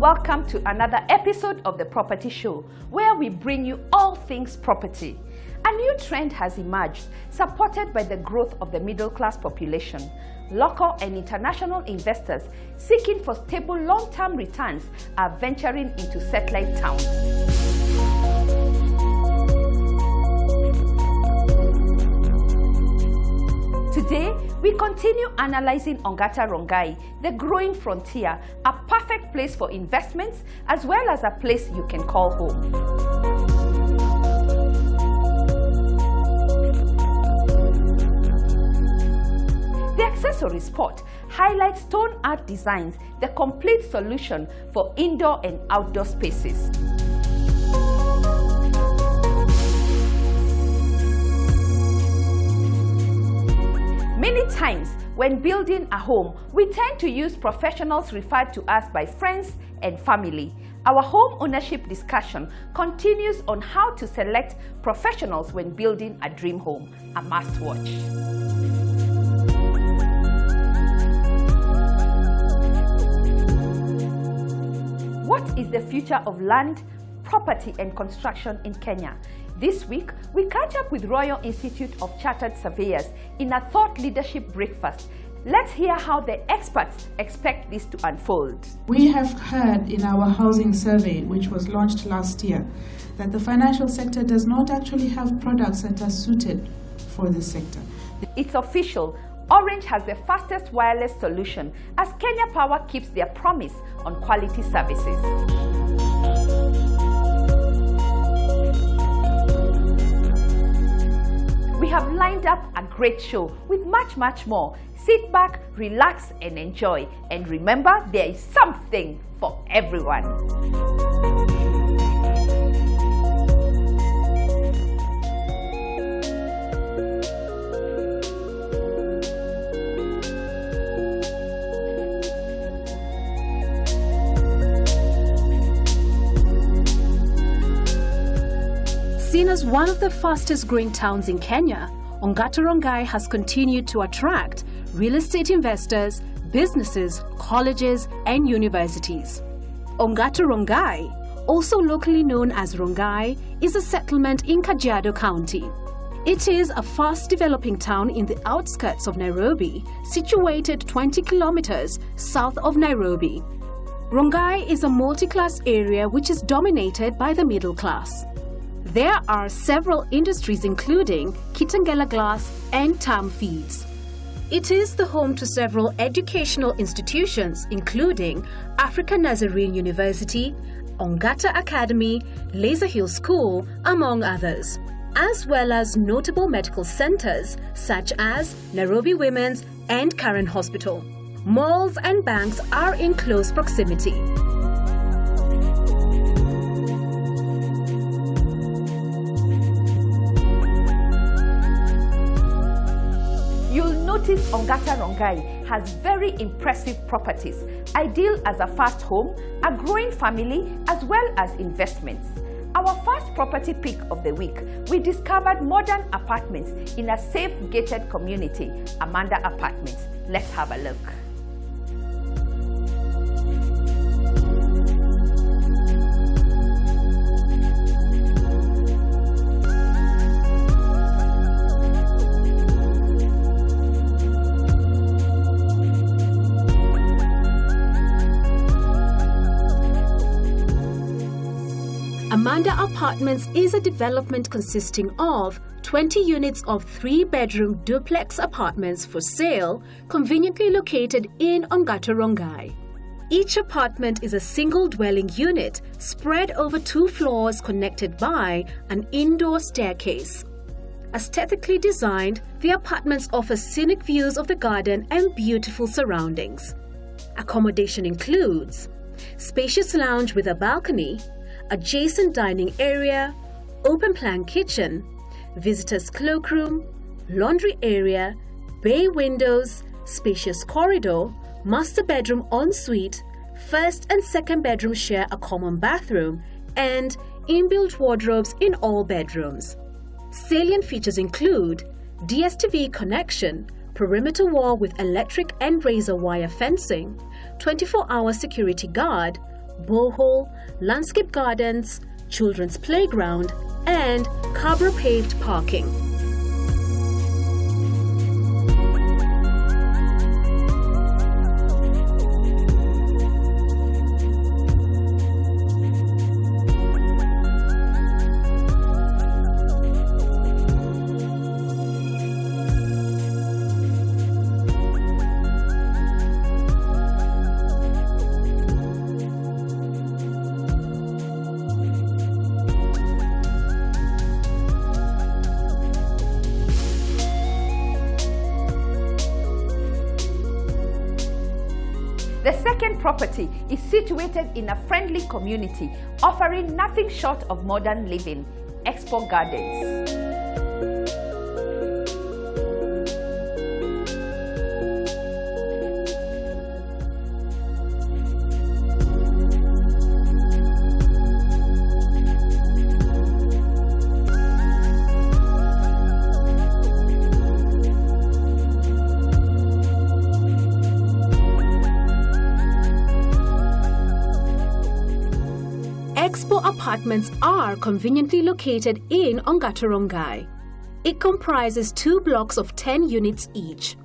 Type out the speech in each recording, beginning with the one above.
Welcome to another episode of The Property Show, where we bring you all things property. A new trend has emerged, supported by the growth of the middle-class population. Local and international investors seeking for stable long-term returns are venturing into satellite towns. Today, we continue analyzing ONGATA RONGAI, the growing frontier, a perfect place for investments as well as a place you can call home. The Accessory Spot highlights stone art designs, the complete solution for indoor and outdoor spaces. Many times, when building a home, we tend to use professionals referred to us by friends and family. Our home ownership discussion continues on how to select professionals when building a dream home, a must-watch. What is the future of land, property and construction in Kenya? This week, we catch up with Royal Institute of Chartered Surveyors in a thought leadership breakfast. Let's hear how the experts expect this to unfold. We have heard in our housing survey, which was launched last year, that the financial sector does not actually have products that are suited for this sector. It's official. Orange has the fastest wireless solution as Kenya Power keeps their promise on quality services. We have lined up a great show with much more. Sit back, relax and enjoy. And remember, there is something for everyone. Seen as one of the fastest growing towns in Kenya, ONGATA RONGAI has continued to attract real estate investors, businesses, colleges and universities. ONGATA RONGAI, also locally known as RONGAI, is a settlement in Kajiado County. It is a fast developing town in the outskirts of Nairobi, situated 20 kilometers south of Nairobi. RONGAI is a multi-class area which is dominated by the middle class. There are several industries including Kitengela Glass and Tam Feeds. It is the home to several educational institutions including African Nazarene University, ONGATA Academy, Laser Hill School, among others, as well as notable medical centers such as Nairobi Women's and Karen Hospital. Malls and banks are in close proximity. Notice ONGATA RONGAI has very impressive properties, ideal as a first home, a growing family, as well as investments. Our first property pick of the week, we discovered modern apartments in a safe gated community, Amanda Apartments. Let's have a look. Amanda Apartments is a development consisting of 20 units of 3-bedroom duplex apartments for sale, conveniently located in ONGATA RONGAI. Each apartment is a single dwelling unit spread over 2 floors connected by an indoor staircase. Aesthetically designed, the apartments offer scenic views of the garden and beautiful surroundings. Accommodation includes spacious lounge with a balcony, adjacent dining area, open-plan kitchen, visitors' cloakroom, laundry area, bay windows, spacious corridor, master bedroom ensuite, first and second bedroom share a common bathroom, and inbuilt wardrobes in all bedrooms. Salient features include DSTV connection, perimeter wall with electric and razor wire fencing, 24-hour security guard, borehole, landscape gardens, children's playground, and cobra-paved parking. The second property is situated in a friendly community, offering nothing short of modern living, Expo Gardens. Expo Apartments are conveniently located in ONGATA, RONGAI. It comprises 2 blocks of 10 units each.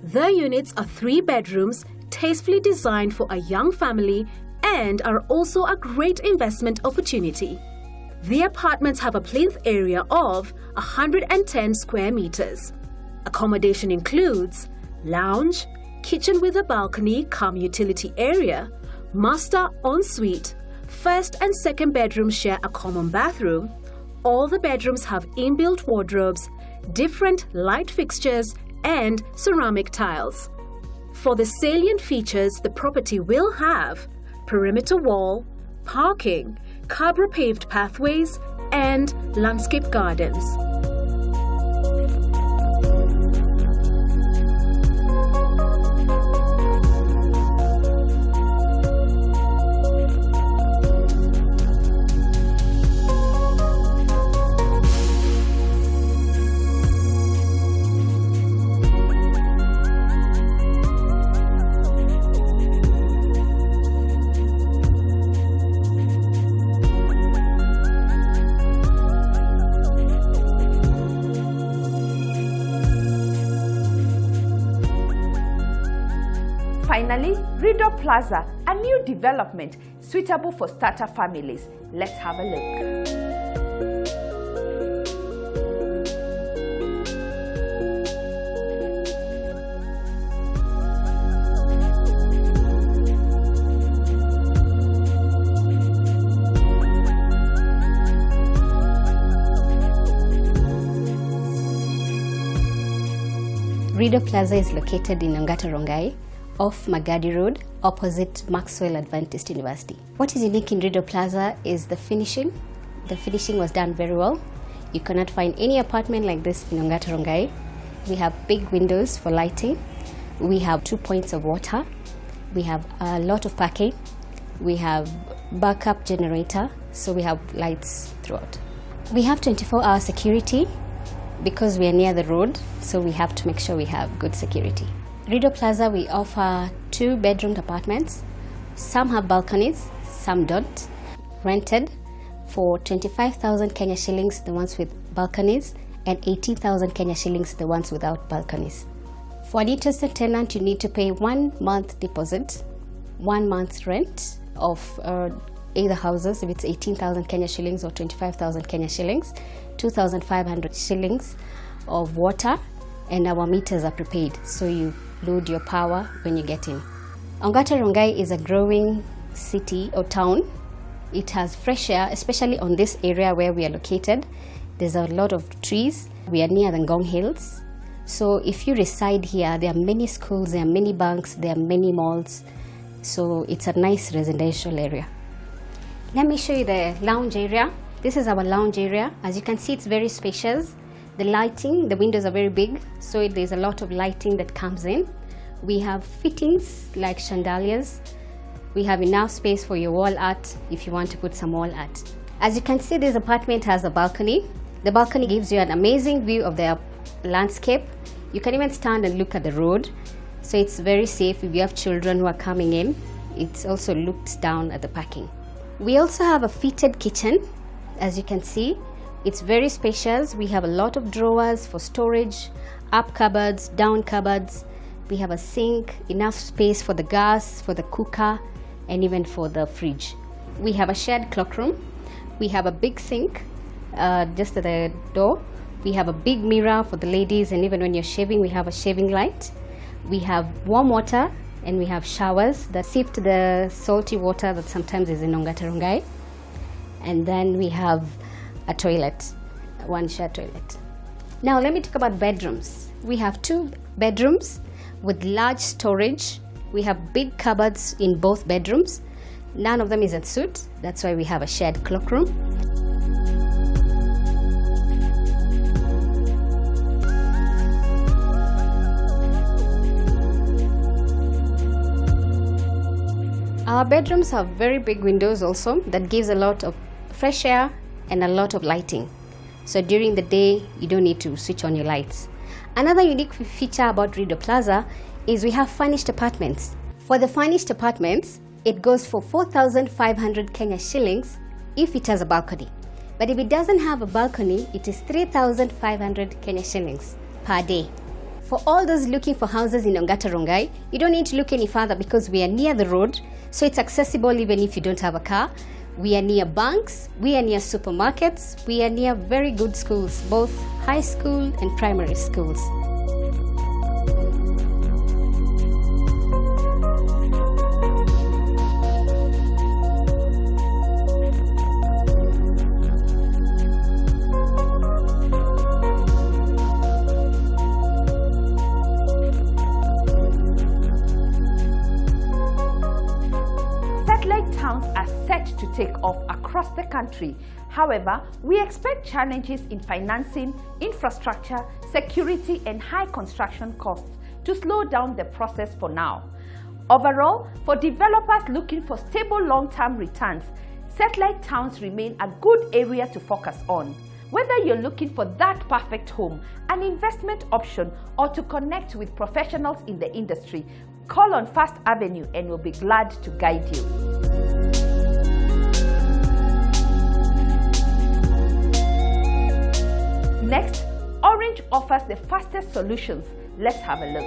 The units are 3 bedrooms, tastefully designed for a young family, and are also a great investment opportunity. The apartments have a plinth area of 110 square meters. Accommodation includes lounge, kitchen with a balcony cum utility area, master ensuite. First and second bedrooms share a common bathroom. All the bedrooms have inbuilt wardrobes, different light fixtures, and ceramic tiles. For the salient features, the property will have perimeter wall, parking, cobra-paved pathways, and landscape gardens. Finally, Rideau Plaza, a new development suitable for starter families. Let's have a look. Rideau Plaza is located in ONGATA, RONGAI, off Magadi Road, opposite Maxwell Adventist University. What is unique in Rideau Plaza is the finishing. The finishing was done very well. You cannot find any apartment like this in ONGATA, RONGAI. We have big windows for lighting. We have 2 points of water. We have a lot of parking. We have backup generator, so we have lights throughout. We have 24-hour security because we are near the road, so we have to make sure we have good security. Rideau Plaza, we offer 2-bedroom apartments. Some have balconies, some don't. Rented for 25,000 Kenya shillings, the ones with balconies, and 18,000 Kenya shillings, the ones without balconies. For an interested tenant, you need to pay 1 month deposit, 1 month's rent of either houses, if it's 18,000 Kenya shillings or 25,000 Kenya shillings, 2,500 shillings of water, and our meters are prepaid, so you load your power when you get in. ONGATA, RONGAI is a growing city or town. It has fresh air, especially on this area where we are located. There's a lot of trees. We are near the Ngong Hills. So if you reside here, there are many schools, there are many banks, there are many malls. So it's a nice residential area. Let me show you the lounge area. This is our lounge area. As you can see, it's very spacious. The lighting, the windows are very big, so there's a lot of lighting that comes in. We have fittings like chandeliers. We have enough space for your wall art if you want to put some wall art. As you can see, this apartment has a balcony. The balcony gives you an amazing view of the landscape. You can even stand and look at the road. So it's very safe if you have children who are coming in. It also looks down at the packing. We also have a fitted kitchen. As you can see, it's very spacious. We have a lot of drawers for storage, up cupboards, down cupboards. We have a sink, enough space for the gas, for the cooker, and even for the fridge. We have a shared cloakroom. We have a big sink just at the door. We have a big mirror for the ladies, and even when you're shaving, we have a shaving light. We have warm water, and we have showers that sift the salty water that sometimes is in ONGATA RONGAI. And then we have a toilet, one shared toilet. Now let me talk about bedrooms. We have 2 bedrooms with large storage. We have big cupboards in both bedrooms. None of them is en suite. That's why we have a shared cloakroom. Our bedrooms have very big windows also that gives a lot of fresh air and a lot of lighting. So during the day, you don't need to switch on your lights. Another unique feature about Rideau Plaza is we have furnished apartments. For the furnished apartments, it goes for 4,500 Kenya shillings if it has a balcony. But if it doesn't have a balcony, it is 3,500 Kenya shillings per day. For all those looking for houses in ONGATA RONGAI, you don't need to look any further because we are near the road, so it's accessible even if you don't have a car. We are near banks, we are near supermarkets, we are near very good schools, both high school and primary schools. Towns are set to take off across the country. However, we expect challenges in financing, infrastructure, security, and high construction costs to slow down the process for now. Overall, for developers looking for stable long-term returns, satellite towns remain a good area to focus on. Whether you're looking for that perfect home, an investment option, or to connect with professionals in the industry, call on First Avenue and we'll be glad to guide you. Next, Orange offers the fastest solutions. Let's have a look.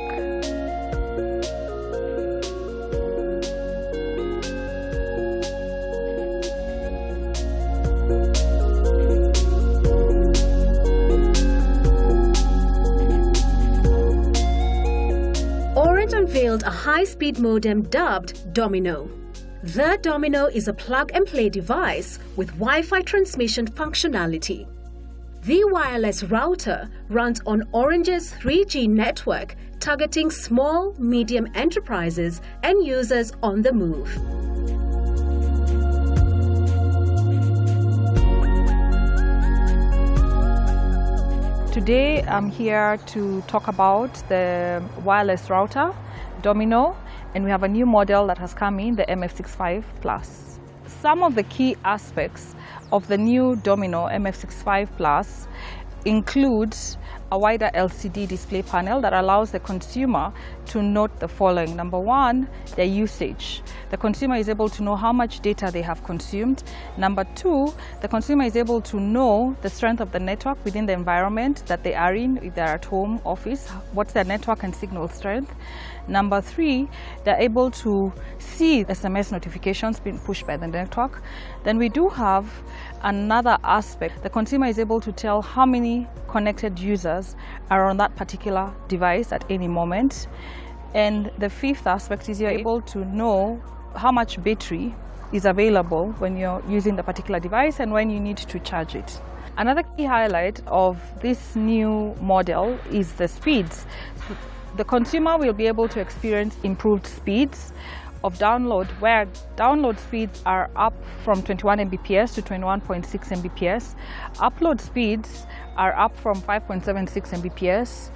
Orange unveiled a high-speed modem dubbed Domino. The Domino is a plug-and-play device with Wi-Fi transmission functionality. The wireless router runs on Orange's 3G network, targeting small, medium enterprises and users on the move. Today I'm here to talk about the wireless router, Domino, and we have a new model that has come in, the MF65 Plus. Some of the key aspects of the new Domino MF65 Plus include a wider LCD display panel that allows the consumer to note the following. Number one, their usage. The consumer is able to know how much data they have consumed. Number two, the consumer is able to know the strength of the network within the environment that they are in, if they're at home, office, what's their network and signal strength. Number three, they're able to see SMS notifications being pushed by the network. Then we do have another aspect. The consumer is able to tell how many connected users are on that particular device at any moment. And the fifth aspect is you're able to know how much battery is available when you're using the particular device and when you need to charge it. Another key highlight of this new model is the speeds. The consumer will be able to experience improved speeds of download, where download speeds are up from 21 Mbps to 21.6 Mbps. Upload speeds are up from 5.76 Mbps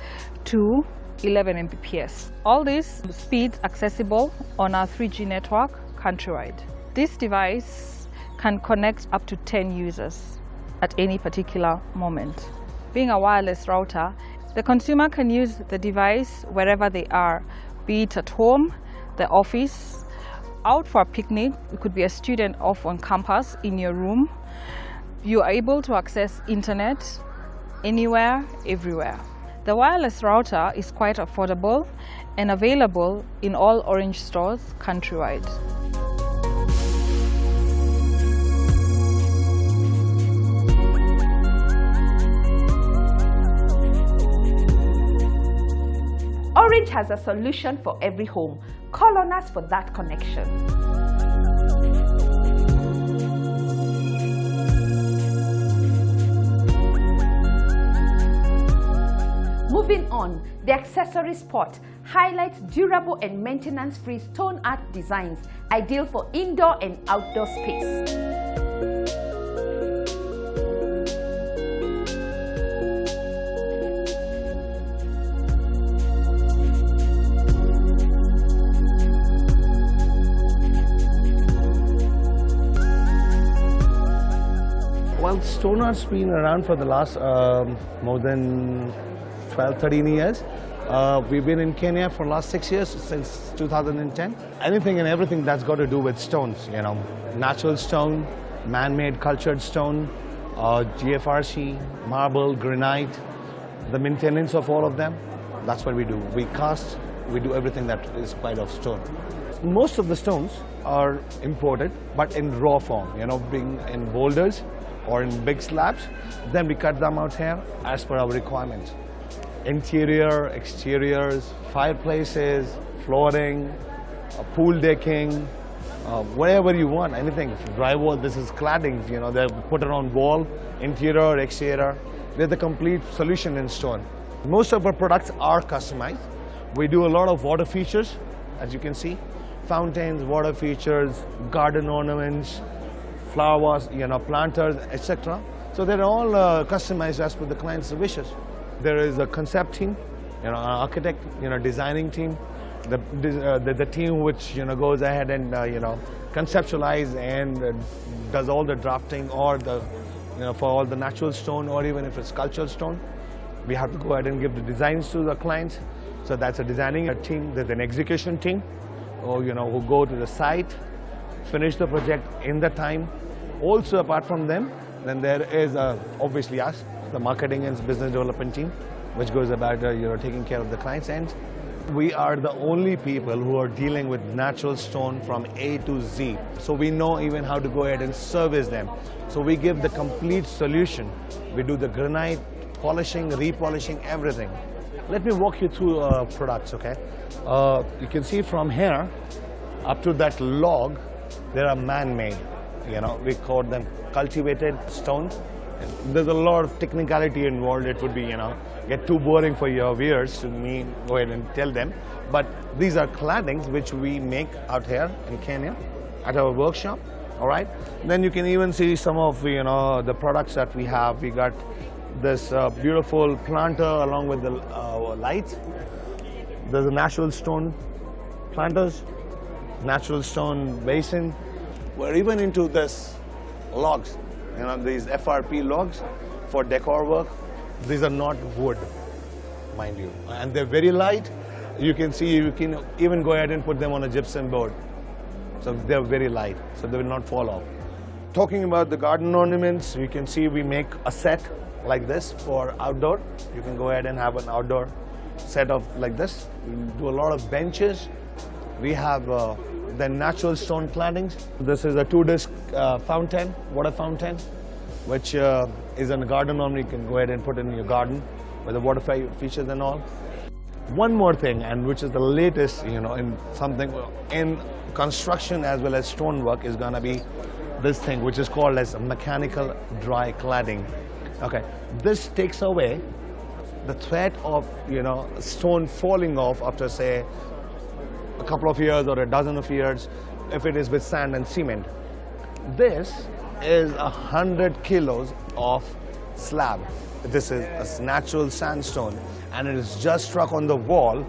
to 11 Mbps. All these speeds accessible on our 3G network countrywide. This device can connect up to 10 users at any particular moment. Being a wireless router, the consumer can use the device wherever they are, be it at home, the office, out for a picnic, you could be a student off on campus in your room, you are able to access internet anywhere, everywhere. The wireless router is quite affordable and available in all Orange stores countrywide. Orange has a solution for every home. Call on us for that connection. Moving on, the Accessory Spot highlights durable and maintenance-free stone art designs, ideal for indoor and outdoor space. Well, stone art's been around for the last more than 12, 13 years. We've been in Kenya for the last 6 years, since 2010. Anything and everything that's got to do with stones, you know, natural stone, man-made cultured stone, GFRC, marble, granite, the maintenance of all of them, that's what we do. We cast, we do everything that is quite of stone. Most of the stones are imported, but in raw form, you know, being in boulders or in big slabs. Then we cut them out here as per our requirements. Interior, exteriors, fireplaces, flooring, pool decking, whatever you want, anything. Drywall, this is cladding, you know, they're put around wall, interior, exterior. They're the complete solution in stone. Most of our products are customized. We do a lot of water features, as you can see. Fountains, water features, garden ornaments, flowers, you know, planters, etc. So they're all customized as per the client's wishes. There is a concept team, you know, an architect, you know, designing team, the team which, you know, goes ahead and you know, conceptualize and does all the drafting, or the, you know, for all the natural stone, or even if it's sculptural stone, we have to go ahead and give the designs to the clients. So that's a designing team. There's an execution team, or, you know, who go to the site, finish the project in the time. Also, apart from them, then there is obviously us, the marketing and business development team, which goes about you know, taking care of the clients. And we are the only people who are dealing with natural stone from A to Z. So we know even how to go ahead and service them. So we give the complete solution. We do the granite, polishing, repolishing, everything. Let me walk you through products, okay? You can see from here up to that log, they are man-made. You know, we call them cultivated stones. There's a lot of technicality involved. It would be, you know, get too boring for your viewers to me go ahead and tell them. But these are claddings which we make out here in Kenya at our workshop. All right. Then you can even see some of, you know, the products that we have. We got this beautiful planter along with the lights. There's a natural stone planters, natural stone basin. We're even into this logs. You know, these FRP logs for decor work. These are not wood, mind you, and they're very light. You can see, you can even go ahead and put them on a gypsum board. So they're very light, so they will not fall off. Talking about the garden ornaments, you can see we make a set like this for outdoor. You can go ahead and have an outdoor set of like this. We do a lot of benches. We have the natural stone claddings. This is a 2-disc fountain, water fountain, which is in a garden ornament. You can go ahead and put in your garden with the water features and all. One more thing, and which is the latest, you know, in something in construction as well as stonework, is gonna be this thing, which is called as mechanical dry cladding. Okay, this takes away the threat of, you know, stone falling off after, say, a couple of years or a dozen of years, if it is with sand and cement. This is 100 kilos of slab. This is a natural sandstone, and it is just struck on the wall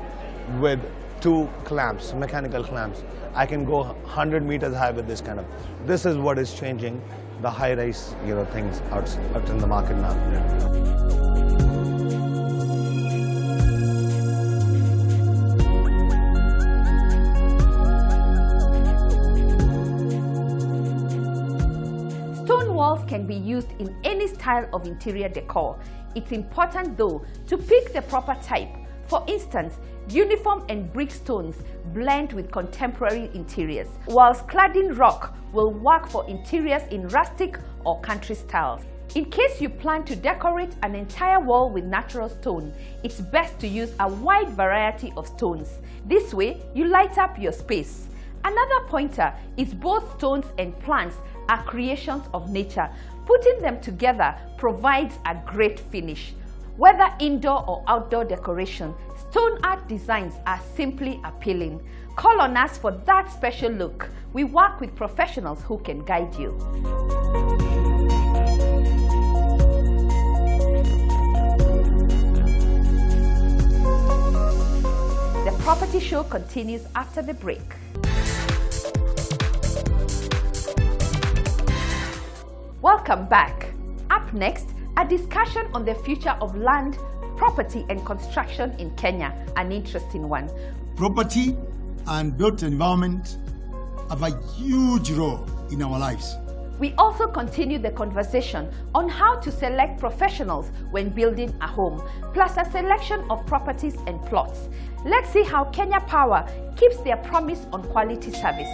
with 2 clamps, mechanical clamps. I can go 100 meters high with this kind of. This is what is changing the high-rise, you know, things out in the market now. can be used in any style of interior decor. It's important though to pick the proper type. For instance, uniform and brick stones blend with contemporary interiors, whilst cladding rock will work for interiors in rustic or country styles. In case you plan to decorate an entire wall with natural stone, it's best to use a wide variety of stones. This way, you light up your space. Another pointer is both stones and plants are creations of nature. Putting them together provides a great finish. Whether indoor or outdoor decoration, stone art designs are simply appealing. Call on us for that special look. We work with professionals who can guide you. The property show continues after the break. Welcome back. Up next, a discussion on the future of land, property and construction in Kenya, an interesting one. Property and built environment have a huge role in our lives. We also continue the conversation on how to select professionals when building a home, plus a selection of properties and plots. Let's see how Kenya Power keeps their promise on quality service.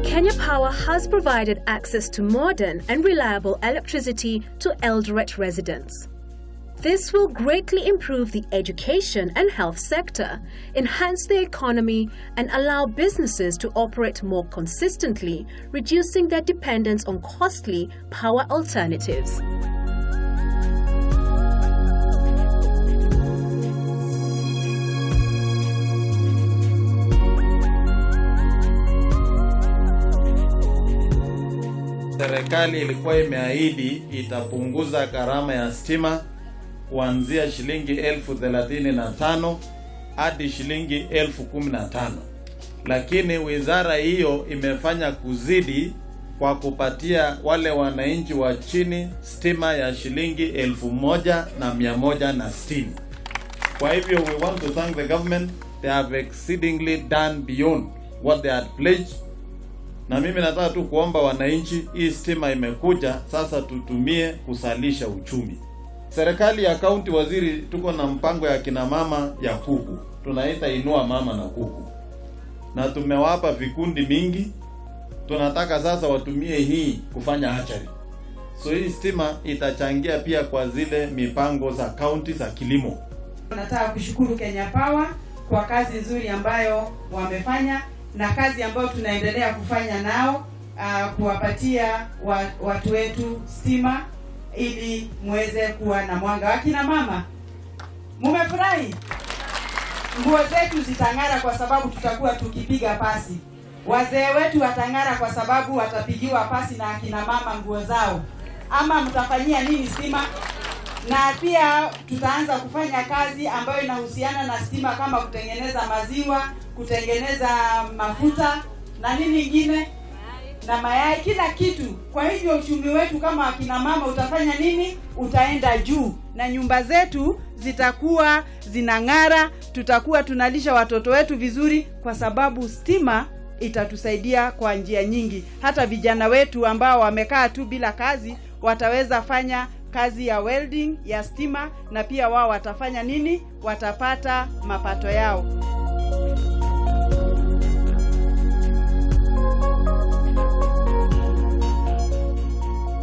Kenya Power has provided access to modern and reliable electricity to Eldoret residents. This will greatly improve the education and health sector, enhance the economy, and allow businesses to operate more consistently, reducing their dependence on costly power alternatives. Serikali ilikuwa imeahidi itapunguza gharama ya stima kuanzia shilingi 35,000 hadi shilingi 15,000. Lakini wizara hiyo imefanya kuzidi kwa kupatia wale wananchi wa chini stima ya shilingi 1,160. Kwa hivyo we want to thank the government. They have exceedingly done beyond what they had pledged. Na mimi nataka tu kuomba wananchi, hii stima imekuja sasa tutumie kusalisha uchumi. Serikali ya kaunti, waziri, tuko na mpango ya kina mama ya kuku. Tunaita Inua Mama na Kuku. Na tumewapa vikundi mingi. Tunataka sasa watumie hii kufanya hatchery. So hii stima itachangia pia kwa zile mipango za kaunti za kilimo. Nataka kushukuru Kenya Power kwa kazi nzuri ambayo wamefanya na kazi ambayo tunaendelea kufanya nao, kuwapatia watu wetu stima ili muweze kuwa na mwanga. Akina mama, mumefurahi? Nguo zetu zitang'ara kwa sababu tutakuwa tukipiga pasi. Wazee wetu watang'ara kwa sababu watapigiwa pasi na akina mama nguo zao. Ama mtafanyia nini stima? Na pia tutaanza kufanya kazi ambayo inahusiana na stima kama kutengeneza maziwa, kutengeneza mafuta na nini ingine na mayai, kila kitu. Kwa hivyo uchumi wetu kama akina mama utafanya nini? Utaenda juu na nyumba zetu zitakuwa zinang'ara, tutakuwa tunalisha watoto wetu vizuri kwa sababu stima itatusaidia kwa njia nyingi. Hata vijana wetu ambao wamekaa tu bila kazi wataweza fanya kazi ya welding ya stima na pia wao watafanya nini? Watapata mapato yao.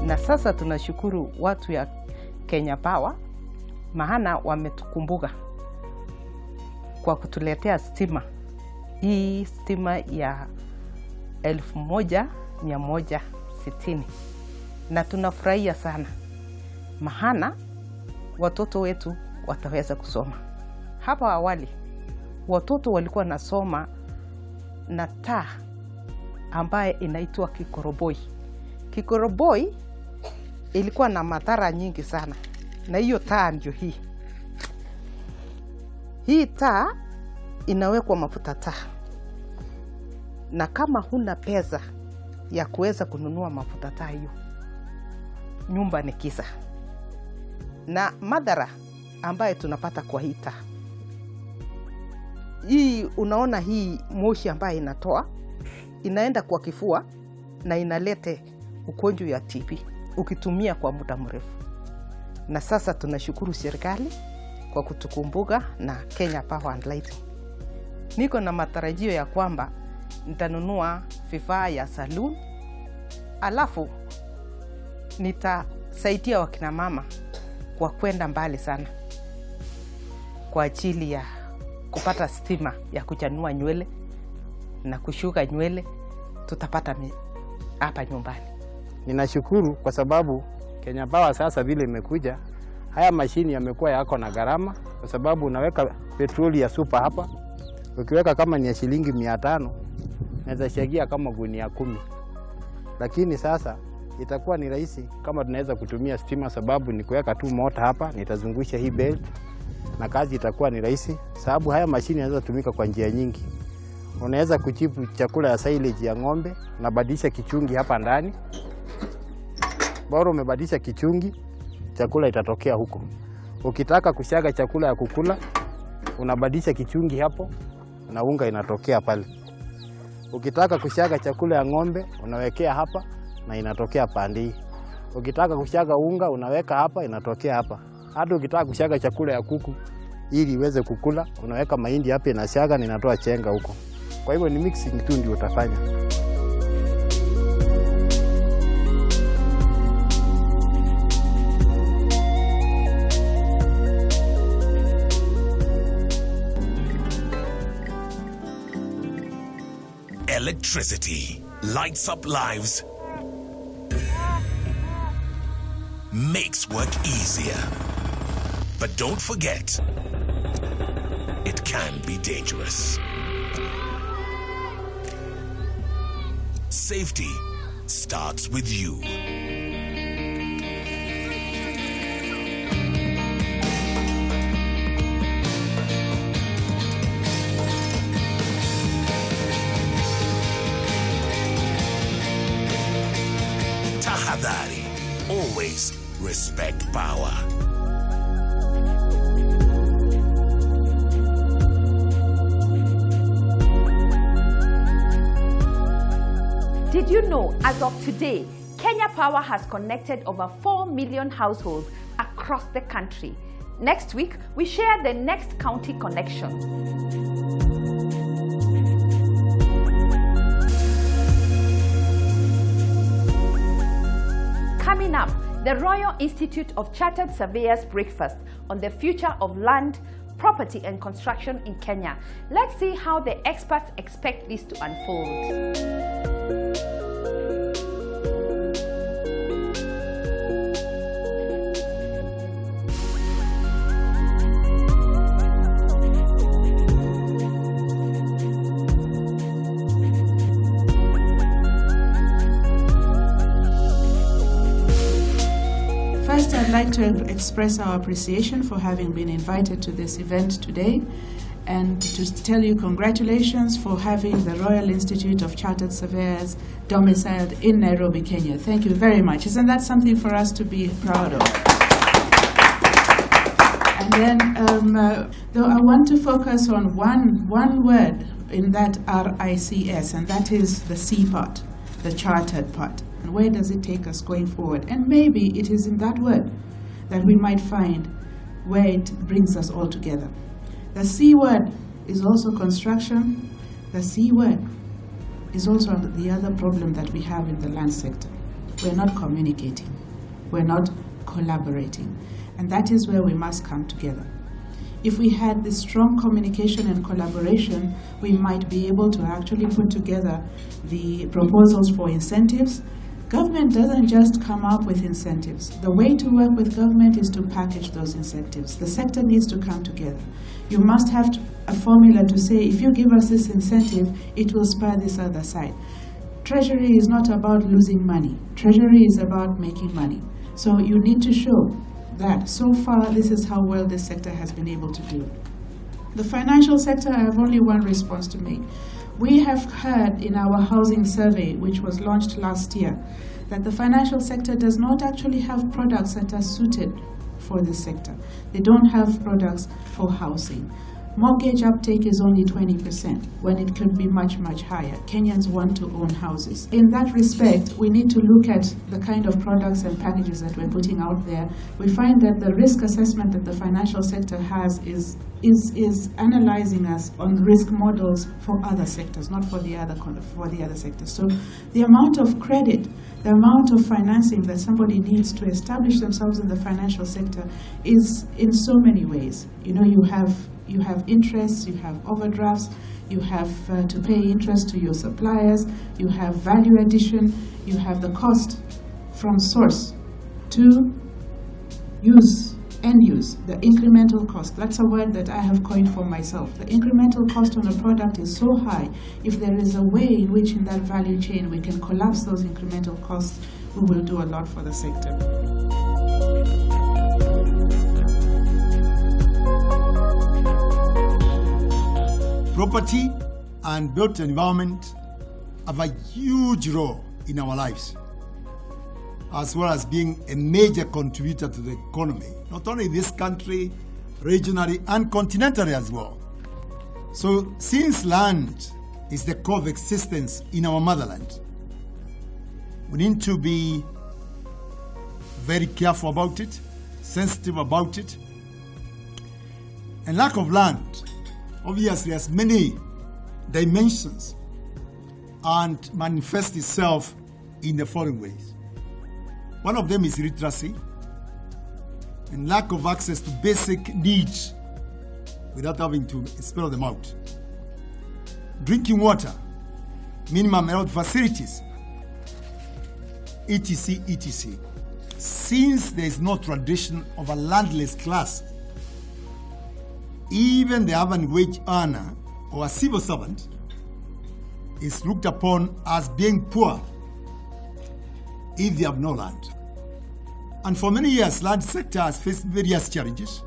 Na sasa tunashukuru watu ya Kenya Power maana wametukumbuka kwa kutuletea stima. Hii stima ya 1,160 na tunafurahia sana maana watoto wetu wataweza kusoma. Hapa awali watoto walikuwa nasoma na taa ambaye inaitwa kikoroboi. Kikoroboi ilikuwa na madhara nyingi sana, na hiyo taa ndio hii. Hii taa inawekwa mafuta taa, na kama huna pesa ya kuweza kununua mafuta taa hiyo, nyumba ni kisa. Na madhara ambayo tunapata kwa hii taa, hii unaona hii moshi ambayo inatoa, inaenda kwa kifua na inalete ugonjwa ya TB ukitumia kwa muda mrefu. Na sasa tunashukuru serikali kwa kutukumbuka na Kenya Power and Lighting. Niko na matarajio ya kwamba nitanunua vifaa ya saloon, alafu nitasaidia wakina mama kwa kwenda mbali sana kwa ajili ya kupata stima ya kuchanua nywele na kushuka nywele, tutapata hapa nyumbani. Ninashukuru kwa sababu Kenya Power sasa vile imekuja, haya mashini yamekuwa yako na gharama, kwa sababu unaweka petroli ya super hapa, ukiweka kama ni ya shilingi 500 naweza shagia kama gunia 10. Lakini sasa itakuwa ni rahisi kama tunaweza kutumia stima, sababu ni kuweka tu mota hapa, nitazungusha hii belt na kazi itakuwa ni rahisi, sababu haya mashini yanaweza tumika kwa njia nyingi. Unaweza kuchipu chakula ya silage ya ng'ombe, unabadilisha kichungi hapa ndani. Bora umebadilisha kichungi, chakula itatokea huko. Ukitaka kushaga chakula ya kukula, unabadilisha kichungi hapo na unga inatokea pale. Ukitaka kushaga chakula ya ng'ombe, unawekea hapa na inatokea pande hii. Ukitaka kushaga unga, unaweka hapa, inatokea hapa. Hata ukitaka kushaga chakula ya kuku ili iweze kukula, unaweka mahindi hapa, inashaga na inatoa chenga huko. Kwa hivyo ni mixing tu ndio utafanya. Electricity lights up lives, makes work easier. But don't forget, it can be dangerous. Safety starts with you. Tahadhari, always respect power. Did you know, as of today, Kenya Power has connected over 4 million households across the country? Next week, we share the next county connection. Coming up, the Royal Institute of Chartered Surveyors Breakfast on the future of land, property and construction in Kenya. Let's see how the experts expect this to unfold. First, I'd like to express our appreciation for having been invited to this event today, and to tell you congratulations for having the Royal Institute of Chartered Surveyors domiciled in Nairobi, Kenya. Thank you very much. Isn't that something for us to be proud of? And then, though I want to focus on one word in that RICS, and that is the C part, the chartered part. And where does it take us going forward? And maybe it is in that word that we might find where it brings us all together. The C word is also construction. The C word is also the other problem that we have in the land sector. We're not communicating. We're not collaborating. And that is where we must come together. If we had this strong communication and collaboration, we might be able to actually put together the proposals for incentives. Government doesn't just come up with incentives. The way to work with government is to package those incentives. The sector needs to come together. You must have a formula to say, if you give us this incentive, it will spur this other side. Treasury is not about losing money. Treasury is about making money. So you need to show that so far this is how well this sector has been able to do. The financial sector, I have only one response to make. We have heard in our housing survey, which was launched last year, that the financial sector does not actually have products that are suited for this sector. They don't have products for housing. Mortgage uptake is only 20% when it could be much, much higher. Kenyans want to own houses. In that respect, we need to look at the kind of products and packages that we're putting out there. We find that the risk assessment that the financial sector has is analyzing us on risk models for other sectors, not for the other sectors. So the amount of credit, the amount of financing that somebody needs to establish themselves in the financial sector is in so many ways. You have interest, you have overdrafts, you have to pay interest to your suppliers, you have value addition, you have the cost from source to end use, the incremental cost. That's a word that I have coined for myself. The incremental cost on a product is so high. If there is a way in which in that value chain we can collapse those incremental costs, we will do a lot for the sector. Property and built environment have a huge role in our lives, as well as being a major contributor to the economy, not only in this country, regionally and continentally as well. So since land is the core of existence in our motherland, we need to be very careful about it, sensitive about it. And lack of land obviously has many dimensions and manifests itself in the following ways. One of them is illiteracy and lack of access to basic needs without having to spell them out. Drinking water, minimum health facilities, etc., etc. Since there is no tradition of a landless class, even the urban wage earner or a civil servant is looked upon as being poor if they have no land. And for many years, land sector has faced various challenges.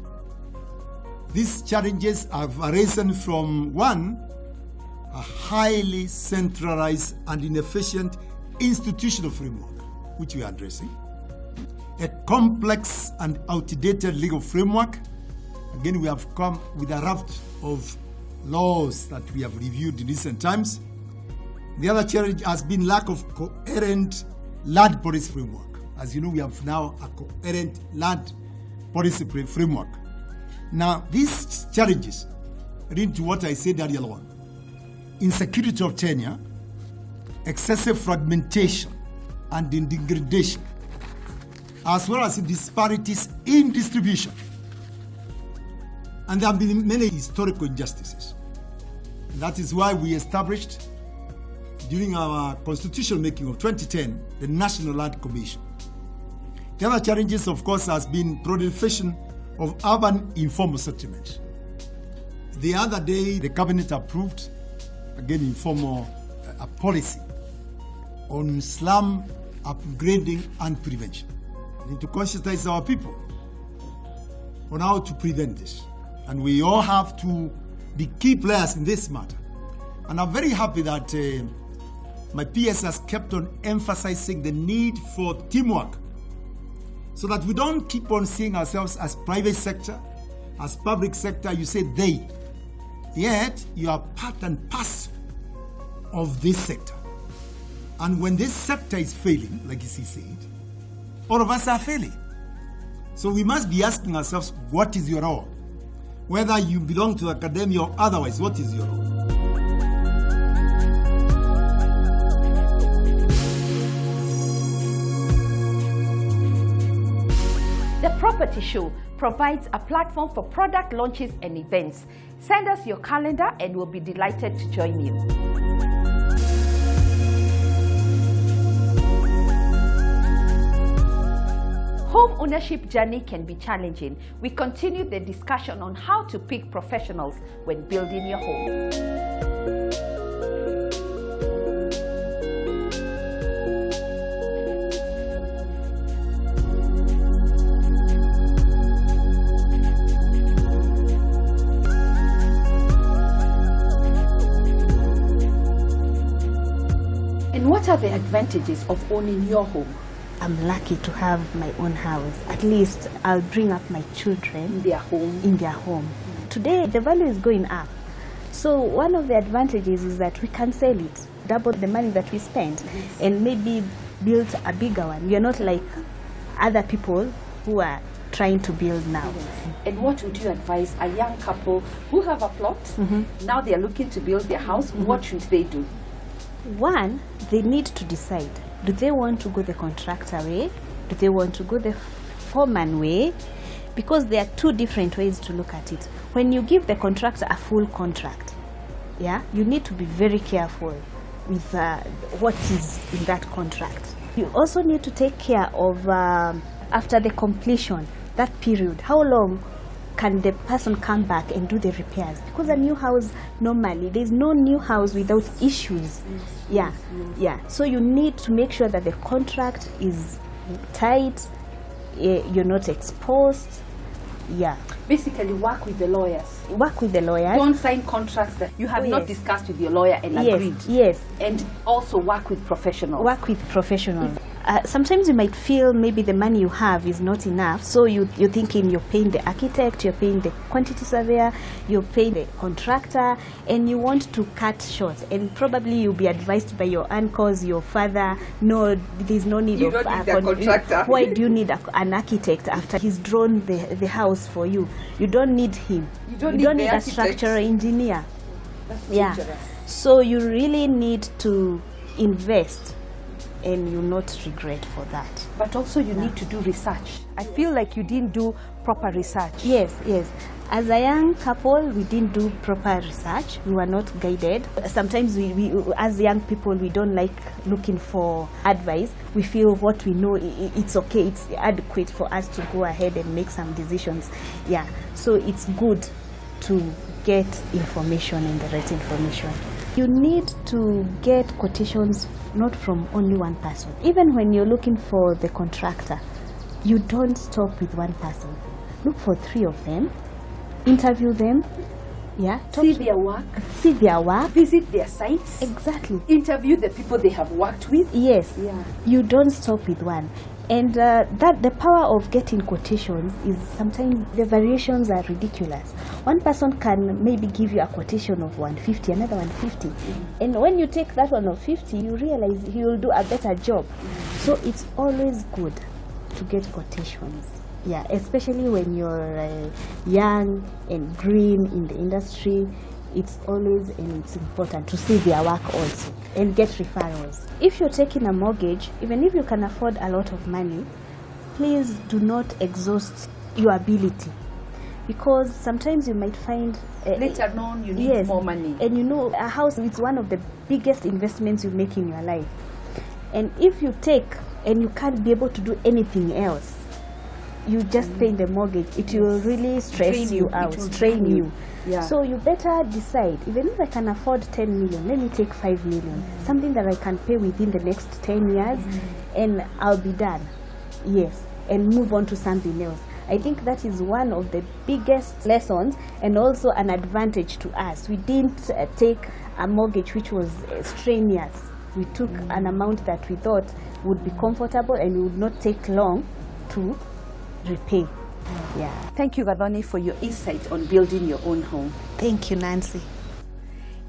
These challenges have arisen from one, a highly centralized and inefficient institutional framework, which we are addressing, a complex and outdated legal framework. Again, we have come with a raft of laws that we have reviewed in recent times. The other challenge has been lack of coherent land policy framework. As you know, we have now a coherent land policy framework. Now, these challenges lead to what I said earlier on: insecurity of tenure, excessive fragmentation and degradation, as well as disparities in distribution. And there have been many historical injustices. And that is why we established, during our constitutional making of 2010, the National Land Commission. The other challenges, of course, has been proliferation of urban informal settlements. The other day, the cabinet approved, again informal, a policy on slum upgrading and prevention. We need to conscientize our people on how to prevent this. And we all have to be key players in this matter. And I'm very happy that my PS has kept on emphasizing the need for teamwork, so that we don't keep on seeing ourselves as private sector, as public sector. You say they, yet you are part and parcel of this sector. And when this sector is failing, like he said, all of us are failing. So we must be asking ourselves, what is your role? Whether you belong to academia or otherwise, what is your role? The Property Show provides a platform for product launches and events. Send us your calendar and we'll be delighted to join you. Home ownership journey can be challenging. We continue the discussion on how to pick professionals when building your home. What are the advantages of owning your home? I'm lucky to have my own house. At least I'll bring up my children In their home. in their home. Today the value is going up. So one of the advantages is that we can sell it, double the money that we spent, and maybe build a bigger one. We are not like other people who are trying to build now. And what would you advise a young couple who have a plot, now they are looking to build their house, what should they do? One, they need to decide. Do they want to go the contractor way? Do they want to go the foreman way? Because there are two different ways to look at it. When you give the contractor a full contract, yeah, you need to be very careful with what is in that contract. You also need to take care of, after the completion, that period, how long can the person come back and do the repairs? Because a new house, normally, there's no new house without issues. Yeah. So you need to make sure that the contract is tight, you're not exposed. Yeah. Basically, work with the lawyers. Work with the lawyers. Don't sign contracts that you have not discussed with your lawyer and agreed. Yes. And also work with professionals. Work with professionals. Sometimes you might feel maybe the money you have is not enough, so you're thinking you're paying the architect, you're paying the quantity surveyor, you're paying the contractor, and you want to cut short. And probably you'll be advised by your uncles, your father, no, there's no need of a contractor. Why do you need an architect after he's drawn the house for you? You don't need him. You don't need a structural engineer. That's so you really need to invest, and you'll not regret for that. But also you need to do research. I feel like you didn't do proper research. Yes. As a young couple, we didn't do proper research. We were not guided. Sometimes we as young people, we don't like looking for advice. We feel what we know, it's okay, it's adequate for us to go ahead and make some decisions. Yeah, so it's good to get information and the right information. You need to get quotations not from only one person. Even when you're looking for the contractor, you don't stop with one person. Look for 3 of them, interview them, see their work, visit their sites, exactly, interview the people they have worked with. Yes, you don't stop with one. And that the power of getting quotations is sometimes the variations are ridiculous. One person can maybe give you a quotation of 150, another 150. And when you take that one of 50, you realize he will do a better job. So it's always good to get quotations. Yeah, especially when you're young and green in the industry. It's always, and it's important to see their work also and get referrals. If you're taking a mortgage, even if you can afford a lot of money, please do not exhaust your ability, because sometimes you might find later on you need more money. And you know, a house is one of the biggest investments you make in your life. And if you take and you can't be able to do anything else, you just pay the mortgage, it will really stress you out, strain you. So you better decide, even if I can afford 10 million, let me take 5 million, something that I can pay within the next 10 years, and I'll be done. Yes, and move on to something else. I think that is one of the biggest lessons, and also an advantage to us. We didn't take a mortgage which was strenuous. We took an amount that we thought would be comfortable and would not take long to repay. Thank you, Gathoni, for your insight on building your own home. Thank you, Nancy.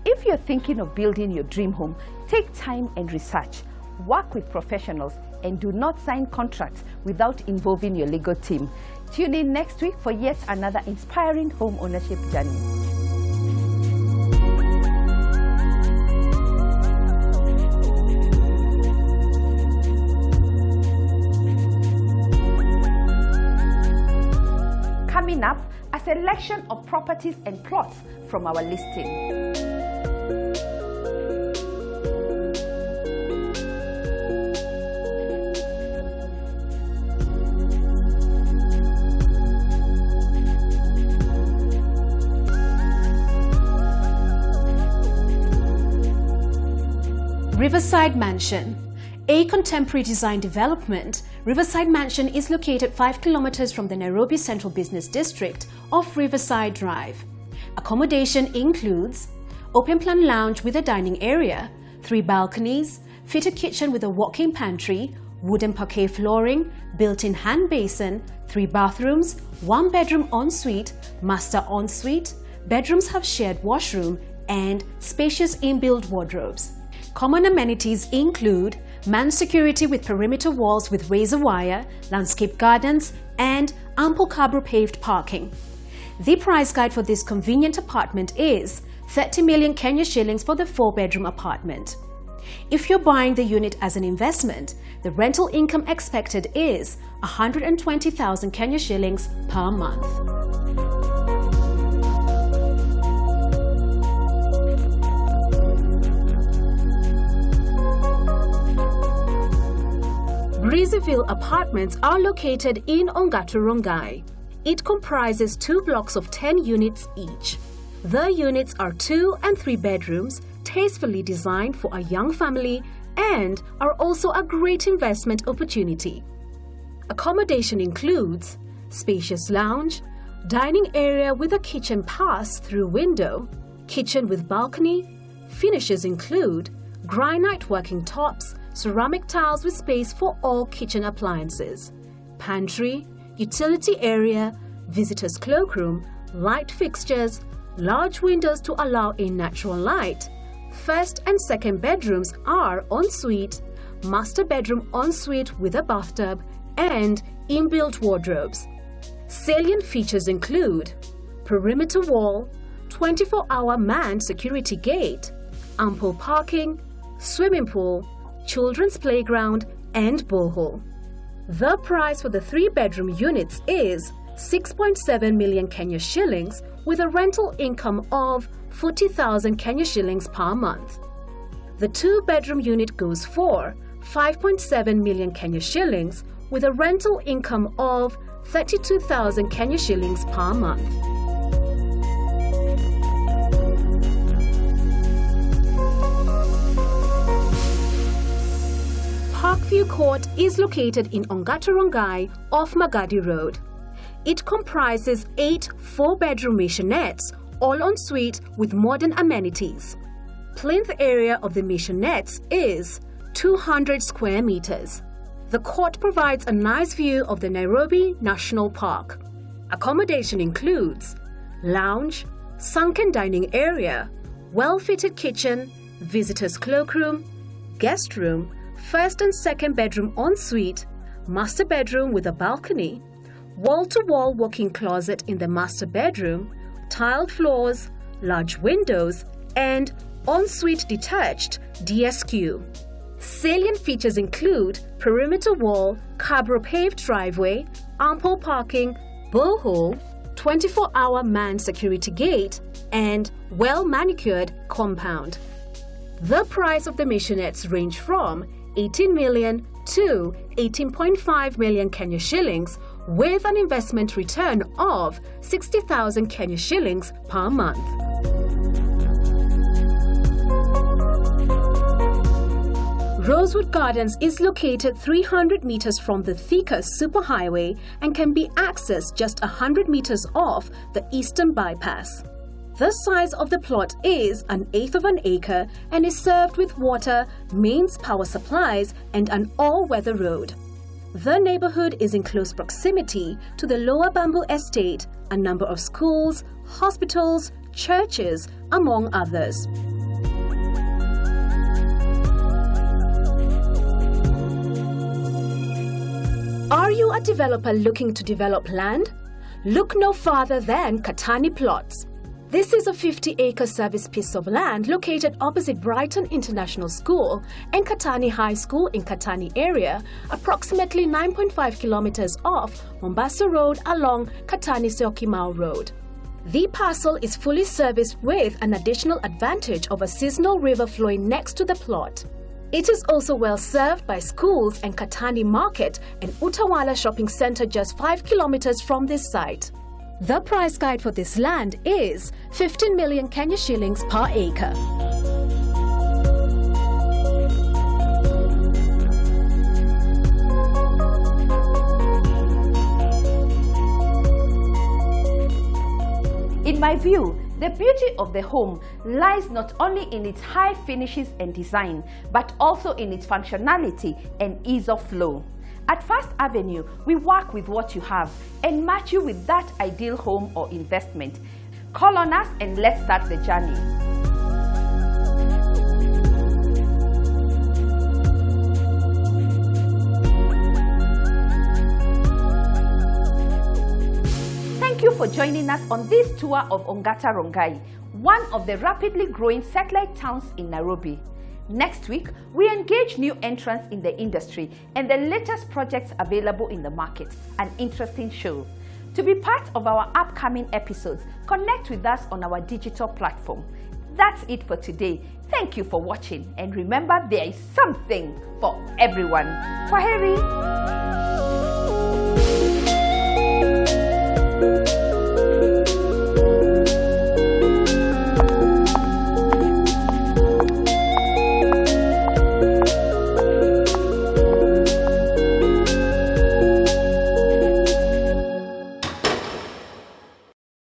If you're thinking of building your dream home, take time and research. Work with professionals and do not sign contracts without involving your legal team. Tune in next week for yet another inspiring home ownership journey. Coming up, a selection of properties and plots from our listing. Riverside Mansion. A contemporary design development, Riverside Mansion is located 5 kilometers from the Nairobi Central Business District off Riverside Drive. Accommodation includes open plan lounge with a dining area, 3 balconies, fitted kitchen with a walk-in pantry, wooden parquet flooring, built-in hand basin, 3 bathrooms, 1 bedroom ensuite, master ensuite. Bedrooms have shared washroom and spacious inbuilt wardrobes. Common amenities include manned security with perimeter walls with razor wire, landscape gardens, and ample carbon-paved parking. The price guide for this convenient apartment is 30 million Kenya shillings for the 4-bedroom apartment. If you're buying the unit as an investment, the rental income expected is 120,000 Kenya shillings per month. Breezyville Apartments are located in ONGATA, RONGAI. It comprises 2 blocks of 10 units each. The units are 2 and 3 bedrooms, tastefully designed for a young family, and are also a great investment opportunity. Accommodation includes spacious lounge, dining area with a kitchen pass-through window, kitchen with balcony. Finishes include granite working tops, ceramic tiles with space for all kitchen appliances, pantry, utility area, visitors' cloakroom, light fixtures, large windows to allow in natural light. First and second bedrooms are ensuite, master bedroom ensuite with a bathtub, and inbuilt wardrobes. Salient features include perimeter wall, 24-hour manned security gate, ample parking, swimming pool, children's playground, and borehole. The price for the 3-bedroom units is 6.7 million Kenya shillings with a rental income of 40,000 Kenya shillings per month. The 2-bedroom unit goes for 5.7 million Kenya shillings with a rental income of 32,000 Kenya shillings per month. Parkview Court is located in ONGATA, RONGAI off Magadi Road. It comprises 8 4-bedroom maisonettes, all en suite with modern amenities. Plinth area of the maisonettes is 200 square meters. The court provides a nice view of the Nairobi National Park. Accommodation includes lounge, sunken dining area, well-fitted kitchen, visitors' cloakroom, guest room, first and second bedroom ensuite, master bedroom with a balcony, wall-to-wall walk-in closet in the master bedroom, tiled floors, large windows, and ensuite detached DSQ. Salient features include perimeter wall, cabro-paved driveway, ample parking, borehole, 24-hour manned security gate, and well-manicured compound. The price of the maisonettes range from 18 million to 18.5 million Kenya shillings with an investment return of 60,000 Kenya shillings per month. Rosewood Gardens is located 300 meters from the Thika Superhighway and can be accessed just 100 meters off the Eastern Bypass. The size of the plot is 1/8 of an acre and is served with water, mains power supplies, and an all-weather road. The neighborhood is in close proximity to the Lower Bamboo Estate, a number of schools, hospitals, churches, among others. Are you a developer looking to develop land? Look no farther than Katani Plots. This is a 50-acre service piece of land located opposite Brighton International School and Katani High School in Katani area, approximately 9.5 kilometers off Mombasa Road along Katani-Syokimau Road. The parcel is fully serviced with an additional advantage of a seasonal river flowing next to the plot. It is also well served by schools and Katani Market and Utawala Shopping Center just 5 kilometers from this site. The price guide for this land is 15 million Kenya shillings per acre. In my view, The beauty of the home lies not only in its high finishes and design, but also in its functionality and ease of flow. At First Avenue, we work with what you have and match you with that ideal home or investment. Call on us and let's start the journey. Thank you for joining us on this tour of ONGATA Rongai, one of the rapidly growing satellite towns in Nairobi. Next week, we engage new entrants in the industry and the latest projects available in the market. An interesting show. To be part of our upcoming episodes, connect with us on our digital platform. That's it for today. Thank you for watching, and remember, there is something for everyone. Kwaheri!